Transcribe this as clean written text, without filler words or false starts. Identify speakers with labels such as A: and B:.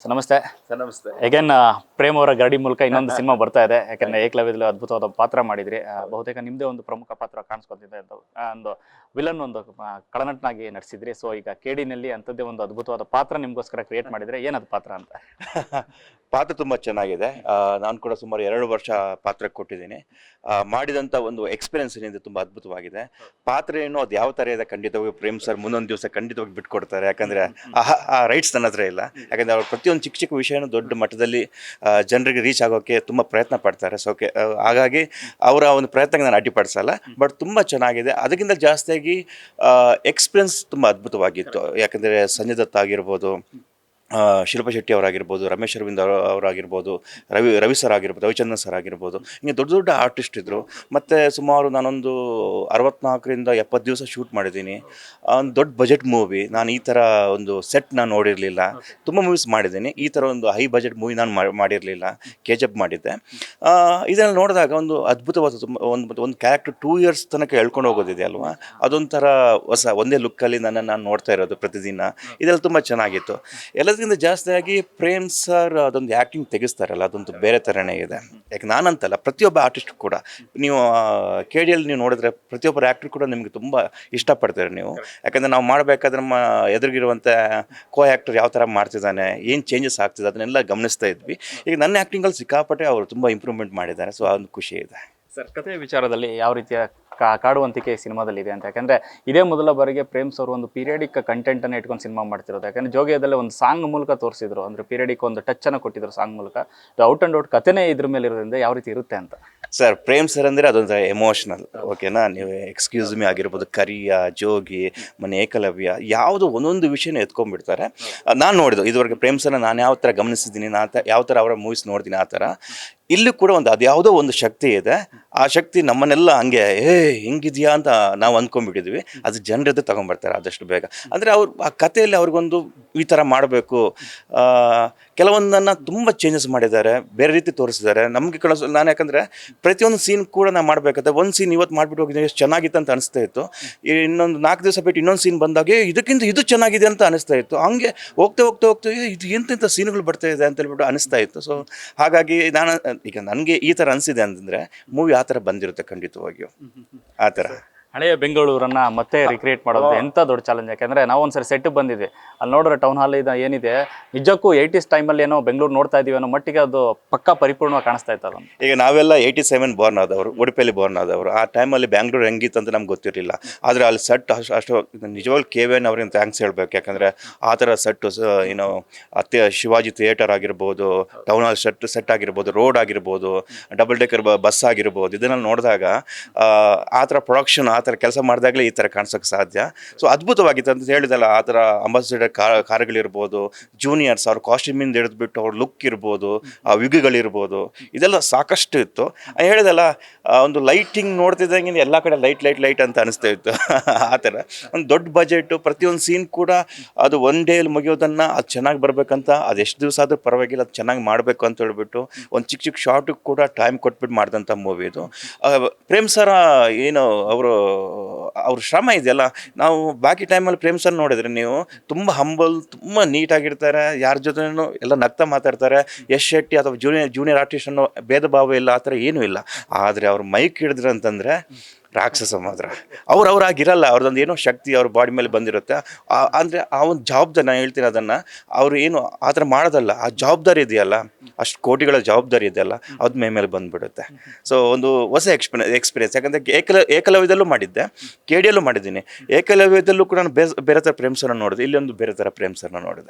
A: Sir ನಮಸ್ತೆ.
B: Sir ನಮಸ್ತೆ.
A: Again Prem ಅವರ ಗರಡಿ ಮೂಲಕ ಇನ್ನೊಂದು ಸಿನಿಮಾ ಬರ್ತಾ ಇದೆ. ಯಾಕಂದ್ರೆ ಏಕಲವ್ಯದಲ್ಲಿ ಅದ್ಭುತವಾದ ಪಾತ್ರ ಮಾಡಿದ್ರಿ. ಬಹುತೇಕ ನಿಮ್ದೇ ಒಂದು ಪ್ರಮುಖ ಪಾತ್ರ ಕಾಣಿಸ್ಕೊತಿದೆ ಅಂತ ಒಂದು ವಿಲನ್ ಒಂದು ಕಳನಟನಾಗಿ ನಟಿಸಿದ್ರಿ. ಸೊ ಈಗ ಕೇಡಿನಲ್ಲಿ ಅಂಥದ್ದೇ ಒಂದು ಅದ್ಭುತವಾದ ಪಾತ್ರ ನಿಮ್ಗೋಸ್ಕರ ಕ್ರಿಯೇಟ್ ಮಾಡಿದ್ರೆ ಏನದು ಪಾತ್ರ ಅಂತ?
B: ಪಾತ್ರ ತುಂಬ ಚೆನ್ನಾಗಿದೆ. ನಾನು ಕೂಡ ಸುಮಾರು 2 ವರ್ಷ ಪಾತ್ರಕ್ಕೆ ಕೊಟ್ಟಿದ್ದೀನಿ. ಮಾಡಿದಂಥ ಒಂದು ಎಕ್ಸ್ಪೀರಿಯನ್ಸ್ ಏನಿದೆ ತುಂಬ ಅದ್ಭುತವಾಗಿದೆ. ಪಾತ್ರ ಏನು ಅದು ಯಾವ ಥರ ಇದೆ ಖಂಡಿತವಾಗಿ ಪ್ರೇಮ್ ಸರ್ ಮುಂದೊಂದು ದಿವಸ ಖಂಡಿತವಾಗಿ ಬಿಟ್ಕೊಡ್ತಾರೆ. ಯಾಕಂದರೆ ಆ ರೈಟ್ಸ್ ನನ್ನ ಹತ್ರ ಇಲ್ಲ. ಯಾಕಂದರೆ ಅವ್ರು ಪ್ರತಿಯೊಂದು ಚಿಕ್ಕ ಚಿಕ್ಕ ವಿಷಯನೂ ದೊಡ್ಡ ಮಟ್ಟದಲ್ಲಿ ಜನರಿಗೆ ರೀಚ್ ಆಗೋಕ್ಕೆ ತುಂಬ ಪ್ರಯತ್ನ ಪಡ್ತಾರೆ. ಸೊ ಹಾಗಾಗಿ ಅವರ ಒಂದು ಪ್ರಯತ್ನಕ್ಕೆ ನಾನು ಅಡ್ಡಿಪಡಿಸಲ್ಲ. ಬಟ್ ತುಂಬ ಚೆನ್ನಾಗಿದೆ. ಅದಕ್ಕಿಂತ ಜಾಸ್ತಿಯಾಗಿ ಎಕ್ಸ್ಪೀರಿಯನ್ಸ್ ತುಂಬ ಅದ್ಭುತವಾಗಿತ್ತು. ಯಾಕಂದರೆ ಸಂಜಯ್ ದತ್ ಆಗಿರ್ಬೋದು, ಶಿಲ್ಪಾ ಶೆಟ್ಟಿ ಅವರಾಗಿರ್ಬೋದು, ರಮೇಶ್ ಅರವಿಂದ್ ಅವರಾಗಿರ್ಬೋದು, ರವಿ ಸರ್ ಆಗಿರ್ಬೋದು, ರವಿಚಂದ್ರನ್ ಸರ್ ಆಗಿರ್ಬೋದು, ಹಿಂಗೆ ದೊಡ್ಡ ದೊಡ್ಡ ಆರ್ಟಿಸ್ಟ್ ಇದ್ದರು. ಮತ್ತು ಸುಮಾರು ನಾನೊಂದು 64ರಿಂದ 70 ದಿವಸ ಶೂಟ್ ಮಾಡಿದ್ದೀನಿ. ಒಂದು ದೊಡ್ಡ ಬಜೆಟ್ ಮೂವಿ. ನಾನು ಈ ಥರ ಒಂದು ಸೆಟ್ ನಾನು ನೋಡಿರಲಿಲ್ಲ. ತುಂಬ ಮೂವೀಸ್ ಮಾಡಿದ್ದೀನಿ. ಈ ಥರ ಒಂದು ಹೈ ಬಜೆಟ್ ಮೂವಿ ನಾನು ಮಾಡಿರಲಿಲ್ಲ. KGF ಮಾಡಿದ್ದೆ. ಇದನ್ನು ನೋಡಿದಾಗ ಒಂದು ಅದ್ಭುತವಾದ ಒಂದು ಕ್ಯಾರೆಕ್ಟರ್ 2 ಇಯರ್ಸ್ ತನಕ ಹೇಳ್ಕೊಂಡು ಹೋಗೋದಿದೆ ಅಲ್ವಾ, ಅದೊಂಥರ ಒಂದೇ ಲುಕ್ಕಲ್ಲಿ ನಾನು ನೋಡ್ತಾ ಇರೋದು ಪ್ರತಿದಿನ. ಇದೆಲ್ಲ ತುಂಬ ಚೆನ್ನಾಗಿತ್ತು. ಎಲ್ಲದಕ್ಕಿಂತ ಜಾಸ್ತಿಯಾಗಿ ಪ್ರೇಮ್ ಸರ್ ಅದೊಂದು ಆ್ಯಕ್ಟಿಂಗ್ ತೆಗೆಸ್ತಾರಲ್ಲ, ಅದೊಂದು ಬೇರೆ ಥರನೇ ಇದೆ. ಯಾಕೆ ನಾನಂತಲ್ಲ, ಪ್ರತಿಯೊಬ್ಬ ಆರ್ಟಿಸ್ಟ್ ಕೂಡ ನೀವು KDಯಲ್ಲಿ ನೀವು ನೋಡಿದ್ರೆ ಪ್ರತಿಯೊಬ್ಬರ ಆ್ಯಕ್ಟ್ರ್ ಕೂಡ ನಿಮಗೆ ತುಂಬ ಇಷ್ಟಪಡ್ತಾರೆ ನೀವು. ಯಾಕಂದರೆ ನಾವು ಮಾಡಬೇಕಾದ್ರೆ ನಮ್ಮ ಎದುರಿಗಿರುವಂಥ ಆ್ಯಕ್ಟರ್ ಯಾವ ಥರ ಮಾಡ್ತಿದ್ದಾನೆ, ಏನು ಚೇಂಜಸ್ ಆಗ್ತಿದೆ ಅದನ್ನೆಲ್ಲ ಗಮನಿಸ್ತಾ ಇದ್ವಿ. ಈಗ ನನ್ನ ಆ್ಯಕ್ಟಿಂಗಲ್ಲಿ ಸಿಕ್ಕಾಪಟ್ಟೆ ಅವರು ತುಂಬ ಇಂಪ್ರೂವ್ಮೆಂಟ್ ಮಾಡಿದ್ದಾರೆ. ಸೊ ಅದೊಂದು ಖುಷಿ ಇದೆ.
A: ಸರ್ ಕಥೆಯ ವಿಚಾರದಲ್ಲಿ ಯಾವ ರೀತಿಯ ಕಾಡುವಂತಿಕೆ ಸಿನಿಮಾದಲ್ಲಿ ಇದೆ ಅಂತ? ಯಾಕಂದರೆ ಇದೇ ಮೊದಲ ಬಾರಿಗೆ ಪ್ರೇಮ್ಸ್ ಅವರು ಒಂದು ಪೀರಿಯಡಿಕ್ ಕಂಟೆಂಟನ್ನು ಇಟ್ಕೊಂಡು ಸಿನಿಮಾ ಮಾಡ್ತಿರೋದು. ಯಾಕಂದರೆ ಜೋಗಿಯದಲ್ಲೇ ಒಂದು ಸಾಂಗ್ ಮೂಲಕ ತೋರಿಸಿದ್ರು, ಅಂದರೆ ಪೀರಿಯಡಿಕ್ ಒಂದು ಟಚ್ಚನ್ನು ಕೊಟ್ಟಿದ್ರು ಸಾಂಗ್ ಮೂಲಕ. ಔಟ್ ಆ್ಯಂಡ್ ಔಟ್ ಕಥೆನೇ ಇದ್ರ ಮೇಲೆ ಇರೋದ್ರಿಂದ ಯಾವ ರೀತಿ ಇರುತ್ತೆ ಅಂತ?
B: ಸರ್ ಪ್ರೇಮ್ ಸರ್ ಅಂದರೆ ಅದೊಂದು ಎಮೋಷ್ನಲ್, ಓಕೆನಾ. ನೀವು ಎಕ್ಸ್ಕ್ಯೂಸ್ ಮಿ ಆಗಿರ್ಬೋದು, ಕರಿಯ, ಜೋಗಿ, ಮನೆ ಏಕಲವ್ಯ, ಯಾವುದು ಒಂದೊಂದು ವಿಷಯನ ಎತ್ಕೊಂಡ್ಬಿಡ್ತಾರೆ. ನಾನು ನೋಡಿದ್ದು ಇದುವರೆಗೆ ಪ್ರೇಮ್ ಸರ್ನ ನಾನು ಯಾವ ಥರ ಗಮನಿಸಿದ್ದೀನಿ, ಯಾವ ಥರ ಅವರ ಮೂವೀಸ್ ನೋಡ್ತೀನಿ, ಆ ಥರ ಇಲ್ಲೂ ಕೂಡ ಒಂದು ಅದು ಯಾವುದೋ ಒಂದು ಶಕ್ತಿ ಇದೆ. ಆ ಶಕ್ತಿ ನಮ್ಮನ್ನೆಲ್ಲ ಹಂಗೆ ಹಿಂಗಿದೆಯಾ ಅಂತ ನಾವು ಅಂದ್ಕೊಂಡ್ಬಿಟ್ಟಿದ್ವಿ. ಅದು ಜನರದ್ದು ತೊಗೊಂಬರ್ತಾರೆ ಆದಷ್ಟು ಬೇಗ. ಅಂದರೆ ಅವ್ರು ಆ ಕಥೆಯಲ್ಲಿ ಅವ್ರಿಗೊಂದು ಈ ಥರ ಮಾಡಬೇಕು. ಕೆಲವೊಂದನ್ನು ತುಂಬ ಚೇಂಜಸ್ ಮಾಡಿದ್ದಾರೆ, ಬೇರೆ ರೀತಿ ತೋರಿಸಿದ್ದಾರೆ ನಮಗೆ. ನಾನು ಯಾಕಂದರೆ ಪ್ರತಿಯೊಂದು ಸೀನ್ ಕೂಡ ನಾನು ಮಾಡಬೇಕಾದ್ರೆ ಒಂದು ಸೀನ್ ಇವತ್ತು ಮಾಡಿಬಿಟ್ಟು ಹೋಗಿದ್ದೀನಿ, ಎಷ್ಟು ಚೆನ್ನಾಗಿತ್ತು ಅಂತ ಅನಿಸ್ತಾ ಇತ್ತು. ಇನ್ನೊಂದು 4 ದಿವಸ ಬಿಟ್ಟು ಇನ್ನೊಂದು ಸೀನ್ ಬಂದಾಗ ಇದಕ್ಕಿಂತ ಇದು ಚೆನ್ನಾಗಿದೆ ಅಂತ ಅನಿಸ್ತಾ ಇತ್ತು. ಹಂಗೆ ಹೋಗ್ತಾ ಇದು ಎಂತೆಂಥ ಸೀನ್ಗಳು ಬರ್ತಾ ಇದೆ ಅಂತ ಹೇಳ್ಬಿಟ್ಟು ಅನಿಸ್ತಾ ಇತ್ತು. ಸೊ ಹಾಗಾಗಿ ಈಗ ನನಗೆ ಈ ಥರ ಅನಿಸಿದೆ ಅಂತಂದರೆ ಮೂವಿ ಆ ಥರ ಬಂದಿರುತ್ತೆ ಖಂಡಿತವಾಗಿಯೂ. ಆ ಥರ
A: ಹಳೆಯ ಬೆಂಗಳೂರನ್ನ ಮತ್ತೆ ರಿಕ್ರಿಯೇಟ್ ಮಾಡೋದು ಎಂಥ ದೊಡ್ಡ ಚಾಲೆಂಜ್. ಯಾಕೆಂದರೆ ನಾವು ಒಂದ್ಸರಿ ಸೆಟ್ ಬಂದಿದ್ದೆ, ಅಲ್ಲಿ ನೋಡಿದ್ರೆ ಟೌನ್ ಹಾಲ್ ಇದು ಏನಿದೆ ನಿಜಕ್ಕೂ 80s ಟೈಮಲ್ಲಿ ಏನೋ ಬೆಂಗಳೂರು ನೋಡ್ತಾ ಇದೀವಿ ಅನ್ನೋ ಮಟ್ಟಿಗೆ ಅದು ಪಕ್ಕಾ ಪರಿಪೂರ್ಣವಾಗಿ ಕಾಣಿಸ್ತಾ ಇತ್ತು ಅದನ್ನು.
B: ಈಗ ನಾವೆಲ್ಲ 87 ಬೋರ್ನ್ ಆದವರು, ಉಡುಪಿಯಲ್ಲಿ ಬೋರ್ನ್ ಆದವರು. ಆ ಟೈಮಲ್ಲಿ ಬ್ಯಾಂಗ್ಳೂರು ಹೆಂಗಿತ್ತು ಅಂತ ನಮ್ಗೆ ಗೊತ್ತಿರಲಿಲ್ಲ. ಆದರೆ ಅಲ್ಲಿ ಸೆಟ್ ಅಷ್ಟು ನಿಜವಾಗ್ಲೂ KVN ಅವ್ರಿಗೆ ಥ್ಯಾಂಕ್ಸ್ ಹೇಳ್ಬೇಕು. ಯಾಕಂದರೆ ಆ ಥರ ಸೆಟ್ಟು ಏನೋ ಶಿವಾಜಿ ಥಿಯೇಟರ್ ಆಗಿರ್ಬೋದು, ಟೌನ್ ಹಾಲ್ ಸೆಟ್ ಆಗಿರ್ಬೋದು, ರೋಡ್ ಆಗಿರ್ಬೋದು, ಡಬಲ್ ಡೆಕ್ಕರ್ ಬಸ್ ಆಗಿರ್ಬೋದು, ಇದನ್ನು ನೋಡಿದಾಗ ಆ ಥರ ಪ್ರೊಡಕ್ಷನ್ ಆ ಥರ ಕೆಲಸ ಮಾಡಿದಾಗಲೇ ಈ ಥರ ಕಾಣಿಸೋಕ್ಕೆ ಸಾಧ್ಯ. ಸೊ ಅದ್ಭುತವಾಗಿತ್ತು ಅಂತ ಹೇಳಿದಲ್ಲ. ಆ ಥರ ಅಂಬಾಸಿಡರ್ ಕಾರ್ಗಳಿರ್ಬೋದು, ಜೂನಿಯರ್ಸ್ ಅವ್ರ ಕಾಸ್ಟ್ಯೂಮಿಂದ ಹಿಡಿದ್ಬಿಟ್ಟು ಅವ್ರ ಲುಕ್ ಇರ್ಬೋದು, ಆ ವಿಗ್ಗಳಿರ್ಬೋದು, ಇದೆಲ್ಲ ಸಾಕಷ್ಟು ಇತ್ತು. ಹೇಳಿದಲ್ಲ, ಒಂದು ಲೈಟಿಂಗ್ ನೋಡ್ತಿದ್ದಂಗೆ ಎಲ್ಲ ಕಡೆ ಲೈಟ್ ಅಂತ ಅನಿಸ್ತಾ ಇತ್ತು. ಆ ಥರ ಒಂದು ದೊಡ್ಡ ಬಜೆಟು, ಪ್ರತಿಯೊಂದು ಸೀನ್ ಕೂಡ ಅದು ಒನ್ ಡೇಲಿ ಮುಗಿಯೋದನ್ನು ಅದು ಚೆನ್ನಾಗಿ ಬರಬೇಕಂತ, ಅದು ಎಷ್ಟು ದಿವಸ ಆದರೂ ಪರವಾಗಿಲ್ಲ ಅದು ಚೆನ್ನಾಗಿ ಮಾಡಬೇಕು ಅಂತ ಹೇಳ್ಬಿಟ್ಟು ಒಂದು ಚಿಕ್ಕ ಶಾರ್ಟಿಗೆ ಕೂಡ ಟೈಮ್ ಕೊಟ್ಬಿಟ್ಟು ಮಾಡಿದಂಥ ಮೂವಿ ಇದು. ಪ್ರೇಮ್ ಸರ ಏನು ಅವ್ರ ಶ್ರಮ ಇದೆಯಲ್ಲ, ನಾವು ಬಾಕಿ ಟೈಮಲ್ಲಿ ಪ್ರೇಮ್ ಸರ್ ನೋಡಿದ್ರೆ ನೀವು ತುಂಬ ಹಂಬಲ್, ತುಂಬ ನೀಟಾಗಿರ್ತಾರೆ. ಯಾರ ಜೊತೆನೂ ಎಲ್ಲ ನಗ್ತಾ ಮಾತಾಡ್ತಾರೆ. ಯಶ್ ಶೆಟ್ಟಿ ಅಥವಾ ಜೂನಿಯರ್ ಆರ್ಟಿಸ್ಟ್ ಅನ್ನೋ ಭೇದ ಭಾವ ಇಲ್ಲ, ಆ ಥರ ಏನೂ ಇಲ್ಲ. ಆದರೆ ಅವ್ರು ಮೈಕ್ ಹಿಡಿದ್ರು ಅಂತಂದರೆ ರಾಕ್ಷಸ ಮಾತ್ರ. ಅವ್ರಾಗಿರಲ್ಲ, ಅವ್ರದ್ದೊಂದು ಏನೋ ಶಕ್ತಿ ಅವ್ರ ಬಾಡಿ ಮೇಲೆ ಬಂದಿರುತ್ತೆ. ಅಂದರೆ ಆ ಒಂದು ಜವಾಬ್ದಾರಿ, ನಾನು ಹೇಳ್ತೀನಿ ಅದನ್ನು, ಅವರು ಏನು ಆ ಥರ ಮಾಡೋದಲ್ಲ, ಆ ಜವಾಬ್ದಾರಿ ಇದೆಯಲ್ಲ, ಅಷ್ಟು ಕೋಟಿಗಳ ಜವಾಬ್ದಾರಿ ಇದೆಯಲ್ಲ, ಅದು ಮೇಲೆ ಬಂದುಬಿಡುತ್ತೆ. ಸೊ ಒಂದು ಹೊಸ ಎಕ್ಸ್ಪೀರಿಯನ್ಸ್. ಯಾಕಂದರೆ ಏಕಲವ್ಯದಲ್ಲೂ ಮಾಡಿದ್ದೆ, KDಯಲ್ಲೂ ಮಾಡಿದ್ದೀನಿ. ಏಕಲವ್ಯದಲ್ಲೂ ಕೂಡ ನಾನು ಬೇರೆ ಥರ ಪ್ರೇಮ್ ಸರ್ನ ನೋಡಿದೆ, ಇಲ್ಲೊಂದು ಬೇರೆ ಥರ ಪ್ರೇಮ್ ಸರ್ನ ನೋಡಿದೆ.